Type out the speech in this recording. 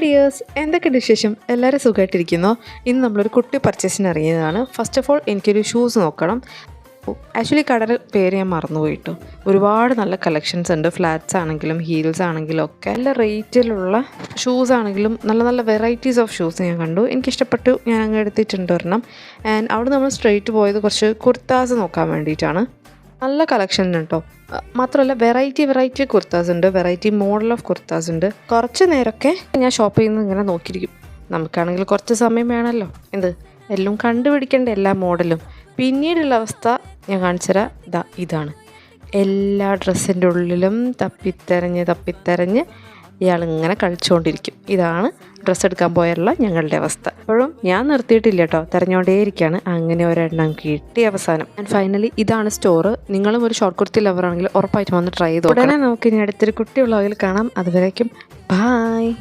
Hi dears, എന്തൊക്കെയുണ്ട് വിശേഷം? എല്ലാവരും സുഖമായിട്ടിരിക്കുന്നോ? ഇന്ന് നമ്മളൊരു കുട്ടി പർച്ചേസിന് ഇറങ്ങിയതാണ്. ഫസ്റ്റ് ഓഫ് ഓൾ എനിക്കൊരു ഷൂസ് നോക്കണം. ആക്ച്വലി കടയുടെ പേര് ഞാൻ മറന്നുപോയിട്ടു. ഒരുപാട് നല്ല കളക്ഷൻസ് ഉണ്ട്. ഫ്ലാറ്റ്സ് ആണെങ്കിലും ഹീൽസ് ആണെങ്കിലും ഒക്കെ നല്ല റേറ്റിലുള്ള ഷൂസ് ആണെങ്കിലും നല്ല നല്ല വെറൈറ്റീസ് ഓഫ് ഷൂസ് ഞാൻ കണ്ടു. എനിക്കിഷ്ടപ്പെട്ടു. ഞാൻ അങ്ങ് എടുത്തിട്ടുണ്ട് ഒരെണ്ണം. ആൻഡ് അവിടെ നമ്മൾ സ്ട്രെയിറ്റ് പോയത് കുറച്ച് കുർത്താസ് നോക്കാൻ വേണ്ടിയിട്ടാണ്. നല്ല കളക്ഷൻ ഉണ്ട് കേട്ടോ. മാത്രമല്ല വെറൈറ്റി കുർത്താസ് ഉണ്ട്, വെറൈറ്റി മോഡൽ ഓഫ് കുർത്താസ് ഉണ്ട്. കുറച്ച് നേരമൊക്കെ ഞാൻ ഷോപ്പ് ചെയ്യുന്നത് ഇങ്ങനെ നോക്കിയിരിക്കും. നമുക്കാണെങ്കിൽ കുറച്ച് സമയം വേണമല്ലോ. എല്ലാം കണ്ടുപിടിക്കേണ്ട എല്ലാ മോഡലും. പിന്നീടുള്ള അവസ്ഥ ഞാൻ കാണിച്ചുതരാം. ഇതാണ് എല്ലാ ഡ്രസ്സിൻ്റെ ഉള്ളിലും തപ്പിത്തെരഞ്ഞ് ഇയാളിങ്ങനെ കളിച്ചുകൊണ്ടിരിക്കും. ഇതാണ് ഡ്രസ്സ് എടുക്കാൻ പോയുള്ള ഞങ്ങളുടെ അവസ്ഥ. അപ്പോഴും ഞാൻ നിർത്തിയിട്ടില്ല കേട്ടോ, തിരഞ്ഞുകൊണ്ടേയിരിക്കുകയാണ്. അങ്ങനെ ഒരെണ്ണം കിട്ടി അവസാനം. ആൻഡ് ഫൈനലി ഇതാണ് സ്റ്റോറ്. നിങ്ങളും ഒരു ഷോർട്ട് കുർത്തി ലവർ ആണെങ്കിൽ ഉറപ്പായിട്ടും വന്ന് ട്രൈ ചെയ്തു. ഉടനെ നമുക്ക് ഇനി അടുത്തൊരു കുട്ടിയുള്ള വകയിൽ കാണാം. അതുവരേക്കും ബായ്.